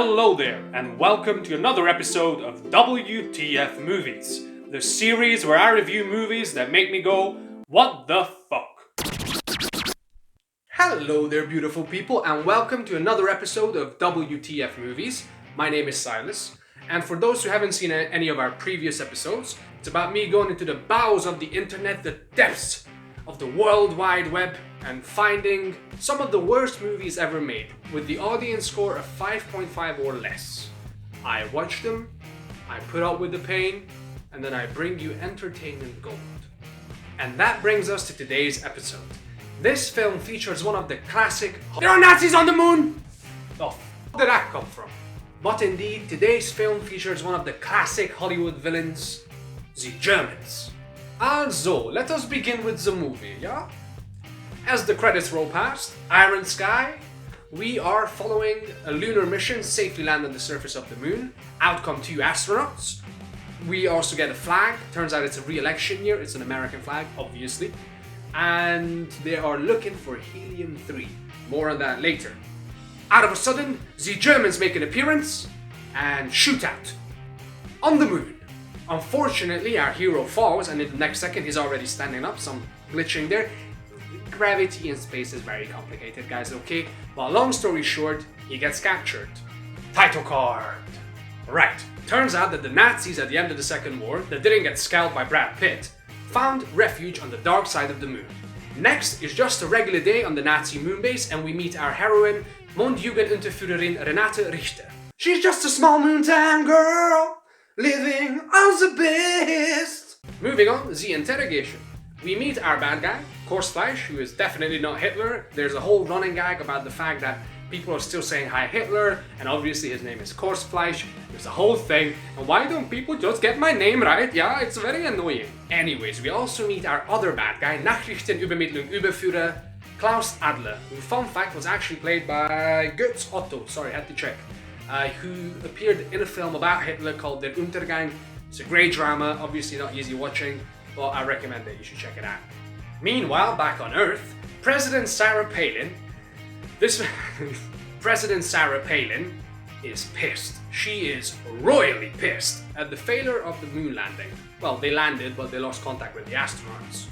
Hello there, and welcome to another episode of WTF Movies, the series where I review movies that make me go, what the fuck? Hello there, beautiful people, and welcome to another episode of WTF Movies. My name is Silas, and for those who haven't seen any of our previous episodes, it's about me going into the bowels of the internet, the depths of the World Wide Web, and finding some of the worst movies ever made, with the audience score of 5.5 or less. I watch them, I put up with the pain, and then I bring you entertainment gold. And that brings us to today's episode. This film features one of the classic "There are Nazis on the moon!" Oh, where did that come from? But indeed, today's film features one of the classic Hollywood villains, the Germans. Also, let us begin with the movie, yeah? As the credits roll past, Iron Sky, we are following a lunar mission safely land on the surface of the moon. Out come 2 astronauts. We also get a flag. Turns out it's a re-election year. It's an American flag, obviously. And they are looking for helium-3. More on that later. Out of a sudden, the Germans make an appearance and shoot out on the moon. Unfortunately, our hero falls, and in the next second he's already standing up, some glitching there. Gravity in space is very complicated, guys, okay? Well, long story short, he gets captured. Title card. Right, turns out that the Nazis at the end of the Second War, that didn't get scalped by Brad Pitt, found refuge on the dark side of the moon. Next is just a regular day on the Nazi moon base, and we meet our heroine, Mondjugendunterführerin Renate Richter. She's just a small moontown girl, living on the best. Moving on, the interrogation. We meet our bad guy, Korsfleisch, who is definitely not Hitler. There's a whole running gag about the fact that people are still saying hi Hitler, and obviously his name is Korsfleisch. There's a whole thing, and why don't people just get my name right? Yeah, it's very annoying. Anyways, we also meet our other bad guy, Nachrichtenübermittlung Überführer, Klaus Adler, who, fun fact, was actually played by Götz Otto, sorry, had to check, who appeared in a film about Hitler called Der Untergang. It's a great drama, obviously not easy watching, but I recommend that you should check it out. Meanwhile, back on Earth, President Sarah Palin is pissed. She is royally pissed at the failure of the moon landing. Well, they landed, but they lost contact with the astronauts.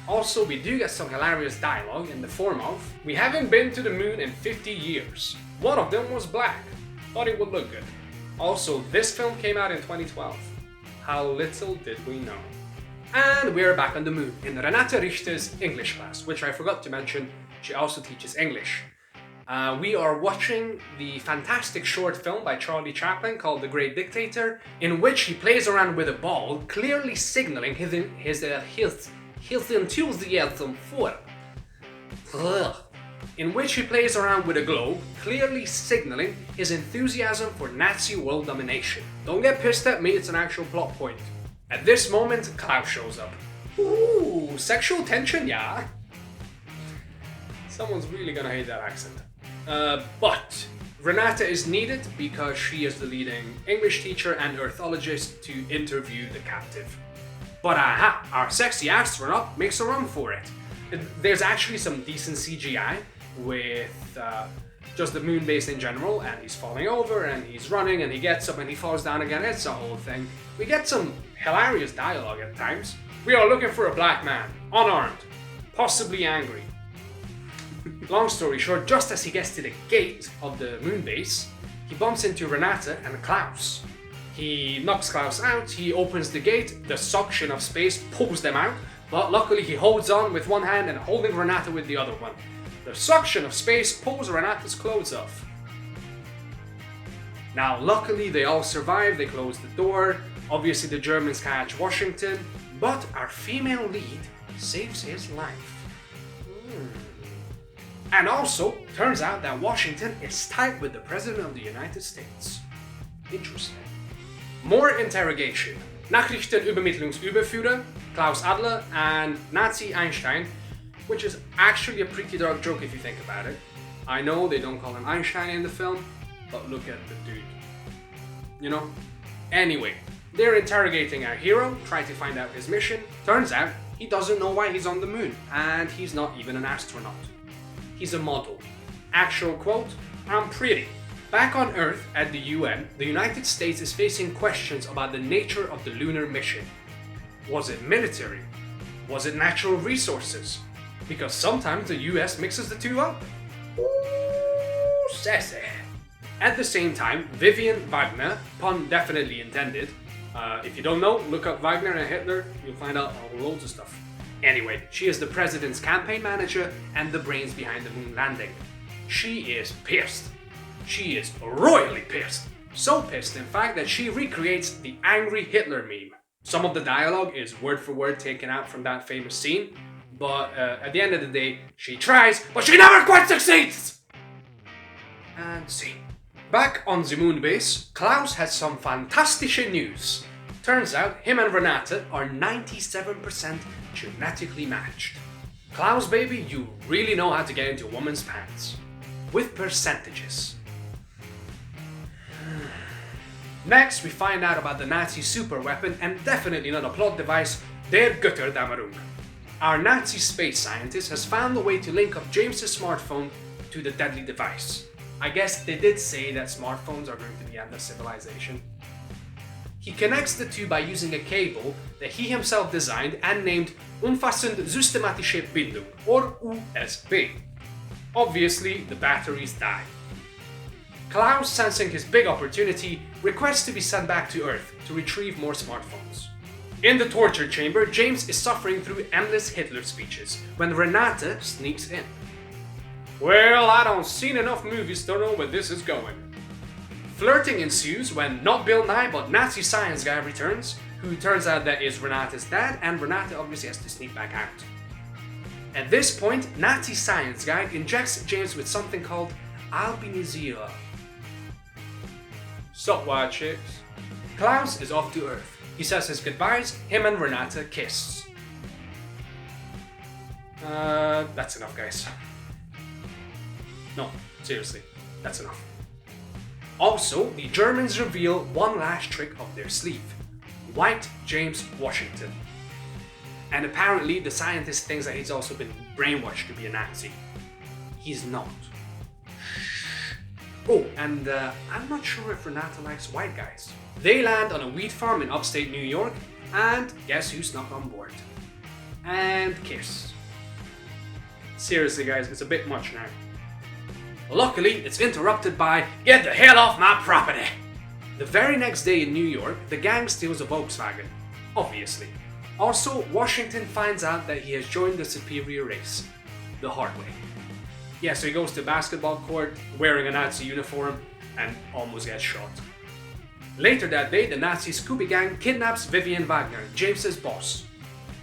Also, we do get some hilarious dialogue in the form of, "We haven't been to the moon in 50 years. One of them was black. Thought it would look good." Also, this film came out in 2012. How little did we know. And we're back on the moon in Renate Richter's English class, which I forgot to mention, she also teaches English. We are watching the fantastic short film by Charlie Chaplin called The Great Dictator, in which he plays around with a ball, clearly signaling his enthusiasm for in which he plays around with a globe, clearly signaling his enthusiasm for Nazi world domination. Don't get pissed at me, it's an actual plot point. At this moment, Klaus shows up. Ooh, sexual tension, yeah? Someone's really gonna hate that accent. But Renate is needed because she is the leading English teacher and earthologist to interview the captive. But aha, our sexy astronaut makes a run for it. There's actually some decent CGI with just the moon base in general, and he's falling over and he's running and he gets up and he falls down again. It's a whole thing. We get some hilarious dialogue at times. "We are looking for a black man, unarmed, possibly angry." Long story short, just as he gets to the gate of the moon base, he bumps into Renate and Klaus. He knocks Klaus out, he opens the gate, the suction of space pulls them out, but luckily he holds on with one hand and holding Renate with the other one. The suction of space pulls Renate's clothes off. Now, luckily they all survive, they close the door. Obviously the Germans catch Washington, but our female lead saves his life. And also, turns out that Washington is tight with the President of the United States. Interesting. More interrogation. Nachrichtenübermittlungsüberführer, Klaus Adler, and Nazi Einstein, which is actually a pretty dark joke if you think about it. I know they don't call him Einstein in the film, but look at the dude. You know? Anyway, they're interrogating our hero, trying to find out his mission. Turns out, he doesn't know why he's on the moon, and he's not even an astronaut. He's a model. Actual quote, "I'm pretty. Back on Earth at the UN, the United States is facing questions about the nature of the lunar mission. Was it military? Was it natural resources? Because sometimes the US mixes the two up. Ooh, sassy. At the same time, Vivian Wagner, pun definitely intended. If you don't know, look up Wagner and Hitler, you'll find out loads of stuff. Anyway, she is the president's campaign manager and the brains behind the moon landing. She is pissed. She is royally pissed. So pissed, in fact, that she recreates the angry Hitler meme. Some of the dialogue is word for word taken out from that famous scene, but at the end of the day, she tries, but she never quite succeeds! And scene. Back on the moon base, Klaus has some fantastische news. Turns out him and Renate are 97% genetically matched. Klaus, baby, you really know how to get into a woman's pants. With percentages. Next, we find out about the Nazi super weapon and definitely not a plot device, Der Götterdämmerung. Our Nazi space scientist has found a way to link up James's smartphone to the deadly device. I guess they did say that smartphones are going to be the end of civilization. He connects the two by using a cable that he himself designed and named Umfassend Systematische Bindung, or USB. Obviously, the batteries die. Klaus, sensing his big opportunity, requests to be sent back to Earth to retrieve more smartphones. In the torture chamber, James is suffering through endless Hitler speeches when Renate sneaks in. Well, I don't seen enough movies to know where this is going. Flirting ensues when not Bill Nye but Nazi science guy returns, who turns out that is Renate's dad, and Renate obviously has to sneak back out. At this point, Nazi science guy injects James with something called albinisera. Sup, wild chicks? Klaus is off to Earth. He says his goodbyes, him and Renate kiss. That's enough, guys. No, seriously, that's enough. Also, the Germans reveal one last trick up their sleeve. White James Washington. And apparently the scientist thinks that he's also been brainwashed to be a Nazi. He's not. Oh, and I'm not sure if Renate likes white guys. They land on a wheat farm in upstate New York, and guess who snuck on board? And kiss. Seriously guys, it's a bit much now. Luckily, it's interrupted by, "Get the hell off my property!" The very next day in New York, the gang steals a Volkswagen. Obviously. Also, Washington finds out that he has joined the superior race. The hard way. Yeah, so he goes to a basketball court wearing a Nazi uniform and almost gets shot. Later that day, the Nazi Scooby Gang kidnaps Vivian Wagner, James's boss.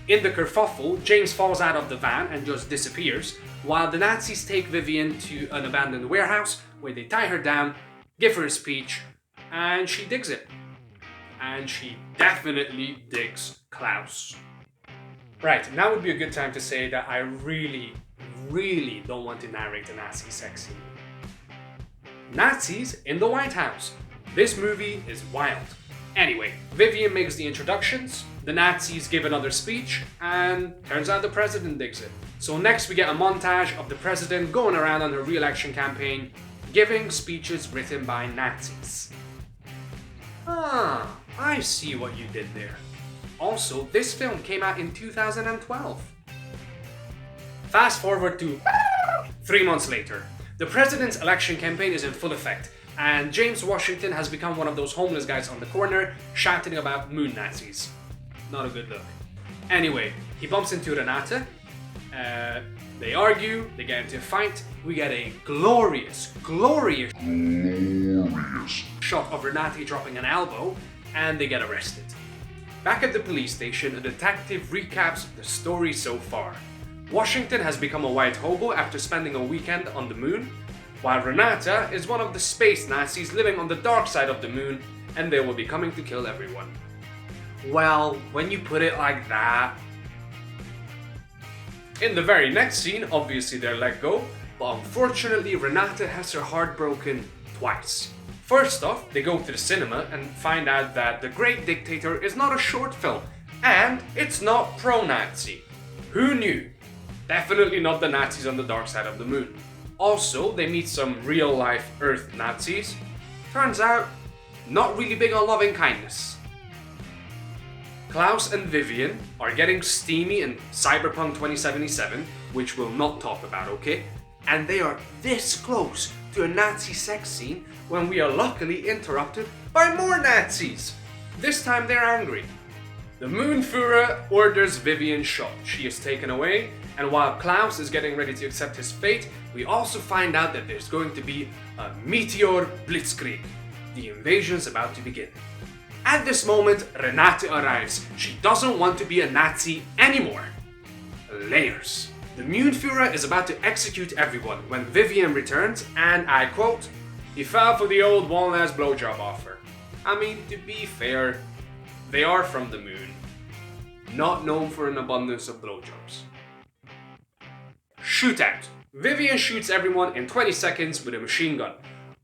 In the kerfuffle, James falls out of the van and just disappears, while the Nazis take Vivian to an abandoned warehouse where they tie her down, give her a speech, and she digs it. And she definitely digs Klaus. Right, now would be a good time to say that I really don't want to narrate a Nazi sex scene. Nazis in the White House. This movie is wild. Anyway, Vivian makes the introductions, the Nazis give another speech, and turns out the president digs it. So next we get a montage of the president going around on her re-election campaign, giving speeches written by Nazis. Ah, I see what you did there. Also, this film came out in 2012. Fast forward to 3 months later. The president's election campaign is in full effect, and James Washington has become one of those homeless guys on the corner shouting about moon Nazis. Not a good look. Anyway, he bumps into Renate. They argue, they get into a fight. We get a glorious shot of Renate dropping an elbow, and they get arrested. Back at the police station, a detective recaps the story so far. Washington has become a white hobo after spending a weekend on the moon, while Renate is one of the space Nazis living on the dark side of the moon, and they will be coming to kill everyone. Well, when you put it like that... In the very next scene, obviously they're let go, but unfortunately Renate has her heart broken twice. First off, they go to the cinema and find out that The Great Dictator is not a short film, and it's not pro-Nazi. Who knew? Definitely not the Nazis on the dark side of the moon. Also, they meet some real-life Earth Nazis. Turns out, not really big on loving kindness. Klaus and Vivian are getting steamy in Cyberpunk 2077, which we'll not talk about, okay? And they are this close to a Nazi sex scene when we are luckily interrupted by more Nazis. This time they're angry. The Moonführer orders Vivian shot. She is taken away, and while Klaus is getting ready to accept his fate, we also find out that there's going to be a meteor blitzkrieg. The invasion's about to begin. At this moment, Renate arrives. She doesn't want to be a Nazi anymore. Layers. The Moonführer is about to execute everyone when Vivian returns, and I quote, "He fell for the old one-last blowjob offer." I mean, to be fair, they are from the moon, not known for an abundance of blowjobs. Shootout. Vivian shoots everyone in 20 seconds with a machine gun.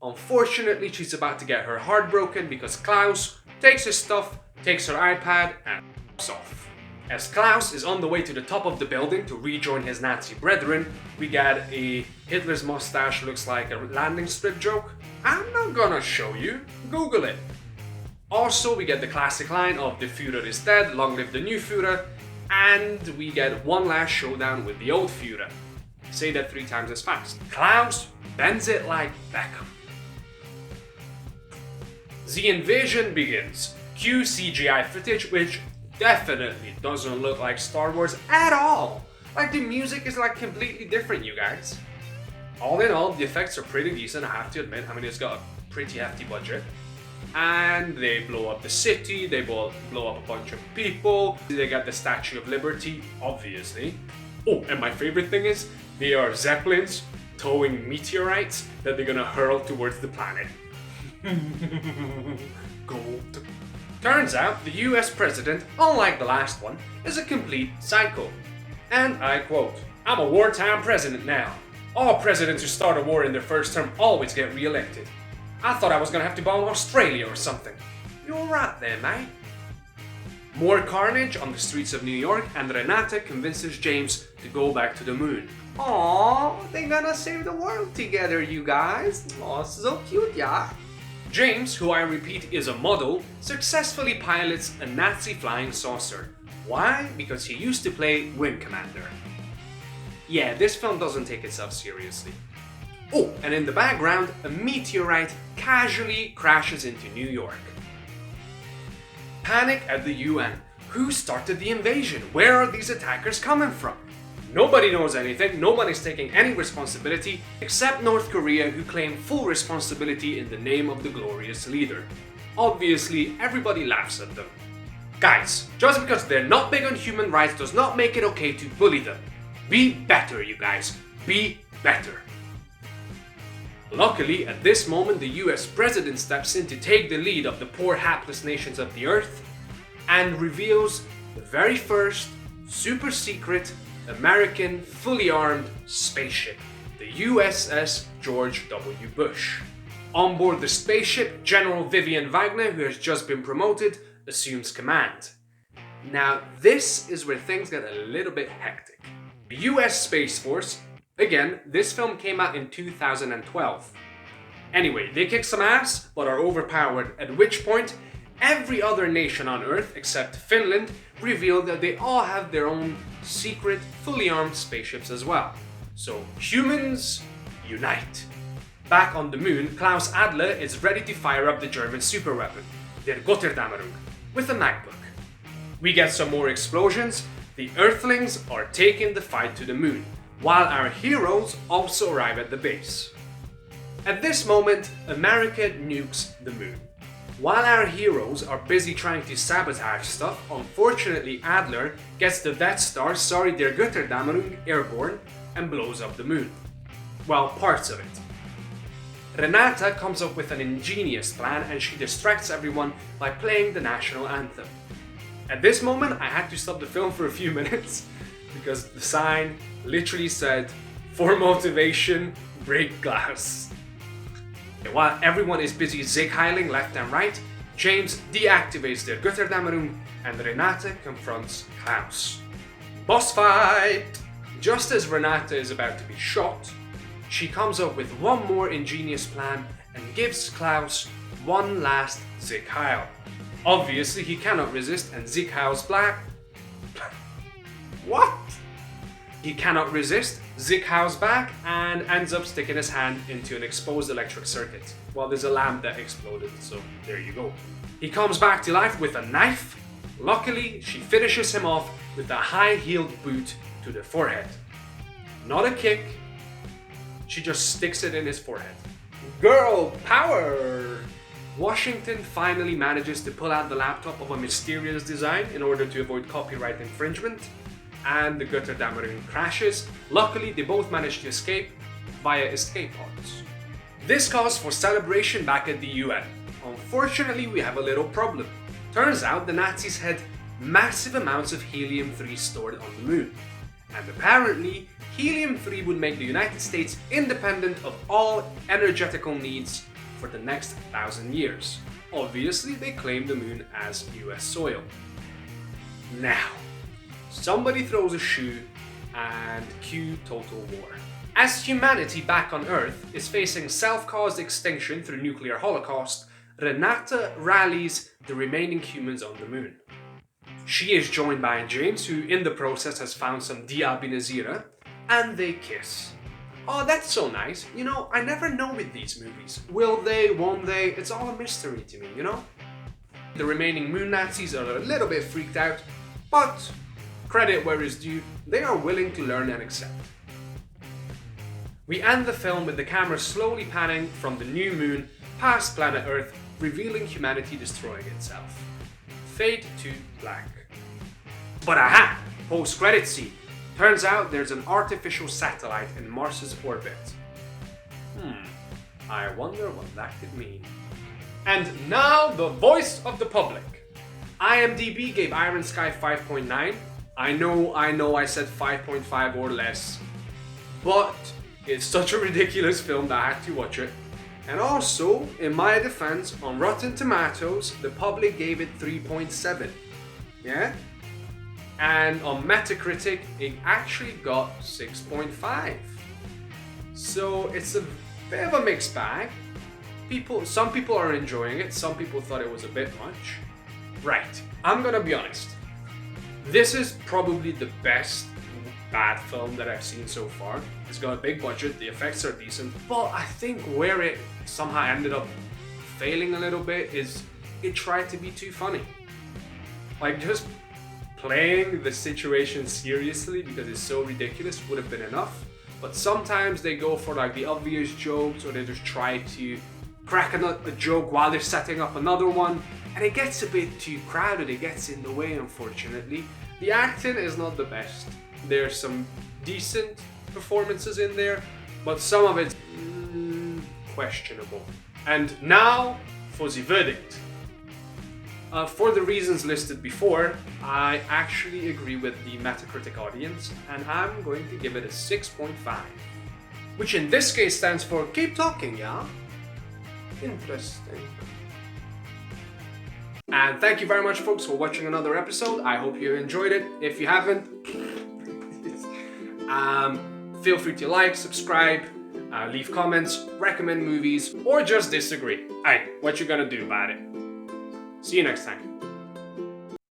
Unfortunately, she's about to get her heart broken because Klaus takes his stuff, takes her iPad, and off. As Klaus is on the way to the top of the building to rejoin his Nazi brethren, we get a Hitler's mustache looks like a landing strip joke. I'm not gonna show you, Google it. Also, we get the classic line of "The Führer is dead, long live the new Führer," and we get one last showdown with the old Führer. Say that 3 times as fast. Klaus bends it like Beckham. The invasion begins. Cue CGI footage, which definitely doesn't look like Star Wars at all. Like, the music is like completely different, you guys. All in all, the effects are pretty decent, I have to admit. I mean, it's got a pretty hefty budget. And they blow up the city, they blow up a bunch of people, they got the Statue of Liberty, obviously. Oh, and my favorite thing is, they are Zeppelins towing meteorites that they're gonna hurl towards the planet. Gold. Turns out, the US president, unlike the last one, is a complete psycho. And I quote, "I'm a wartime president now. All presidents who start a war in their first term always get re-elected. I thought I was gonna have to bomb Australia or something." You're right there, mate. More carnage on the streets of New York, and Renate convinces James to go back to the moon. Aww, they're gonna save the world together, you guys. Aw, so cute, yeah. James, who I repeat is a model, successfully pilots a Nazi flying saucer. Why? Because he used to play Wing Commander. Yeah, this film doesn't take itself seriously. Oh, and in the background, a meteorite casually crashes into New York. Panic at the UN. Who started the invasion? Where are these attackers coming from? Nobody knows anything, nobody's taking any responsibility, except North Korea, who claim full responsibility in the name of the glorious leader. Obviously, everybody laughs at them. Guys, just because they're not big on human rights does not make it okay to bully them. Be better, you guys. Be better. Luckily, at this moment, the US president steps in to take the lead of the poor, hapless nations of the earth and reveals the very first super secret American fully armed spaceship, the USS George W. Bush. On board the spaceship, General Vivian Wagner, who has just been promoted, assumes command. Now, this is where things get a little bit hectic. The US Space Force, again, this film came out in 2012. Anyway, they kick some ass, but are overpowered, at which point, every other nation on Earth, except Finland, revealed that they all have their own secret, fully armed spaceships as well. So, humans, unite. Back on the moon, Klaus Adler is ready to fire up the German superweapon, der Götterdämmerung, with a MacBook. We get some more explosions, the Earthlings are taking the fight to the moon, while our heroes also arrive at the base. At this moment, America nukes the moon. While our heroes are busy trying to sabotage stuff, unfortunately Adler gets the Death Star, der Götterdämmerung, airborne and blows up the moon. Well, parts of it. Renata comes up with an ingenious plan and she distracts everyone by playing the national anthem. At this moment, I had to stop the film for a few minutes because the sign literally said, "For motivation, break glass." While everyone is busy zig-heiling left and right, James deactivates their Götterdämmerung and Renate confronts Klaus. Boss fight! Just as Renate is about to be shot, she comes up with one more ingenious plan and gives Klaus one last Sieg Heil. Obviously, he cannot resist, and Sieg Heil's black. What? He cannot resist, Sieg Heil's back, and ends up sticking his hand into an exposed electric circuit. Well, there's a lamp that exploded, so there you go. He comes back to life with a knife. Luckily, she finishes him off with a high-heeled boot to the forehead. Not a kick, she just sticks it in his forehead. Girl power! Washington finally manages to pull out the laptop of a mysterious design in order to avoid copyright infringement, and the Götterdämmerung crashes. Luckily, they both manage to escape via escape pods. This calls for celebration back at the UN. Unfortunately, we have a little problem. Turns out the Nazis had massive amounts of helium-3 stored on the moon. And apparently, helium-3 would make the United States independent of all energetical needs for the next 1,000 years. Obviously, they claim the moon as US soil. Now, somebody throws a shoe and cue total war. As humanity back on Earth is facing self-caused extinction through nuclear holocaust, Renata rallies the remaining humans on the moon. She is joined by James, who in the process has found some Diabinazira, and they kiss. Oh, that's so nice. You know, I never know with these movies. Will they, won't they? It's all a mystery to me, you know? The remaining moon Nazis are a little bit freaked out, but credit where is due, they are willing to learn and accept. We end the film with the camera slowly panning from the new moon past planet Earth, revealing humanity destroying itself. Fade to black. But aha! Post-credit scene. Turns out there's an artificial satellite in Mars's orbit. I wonder what that could mean. And now the voice of the public. IMDb gave Iron Sky 5.9. I know I said 5.5 or less, but it's such a ridiculous film that I had to watch it. And also, in my defense, on Rotten Tomatoes, the public gave it 3.7. Yeah? And on Metacritic, it actually got 6.5. So it's a bit of a mixed bag. Some people are enjoying it, some people thought it was a bit much. Right, I'm gonna be honest. This is probably the best bad film that I've seen so far. It's got a big budget, the effects are decent, but I think where it somehow ended up failing a little bit is it tried to be too funny. Like, just playing the situation seriously because it's so ridiculous would have been enough, but sometimes they go for like the obvious jokes, or they just try to crack a joke while they're setting up another one, and it gets a bit too crowded, it gets in the way, unfortunately. The acting is not the best. There's some decent performances in there, but some of it's questionable. And now for the verdict. For the reasons listed before, I actually agree with the Metacritic audience, and I'm going to give it a 6.5. Which in this case stands for keep talking, yeah? Interesting. And thank you very much, folks, for watching another episode. I hope you enjoyed it. If you haven't, feel free to like, subscribe, leave comments, recommend movies, or just disagree. Hey, what you gonna do about it? See you next time.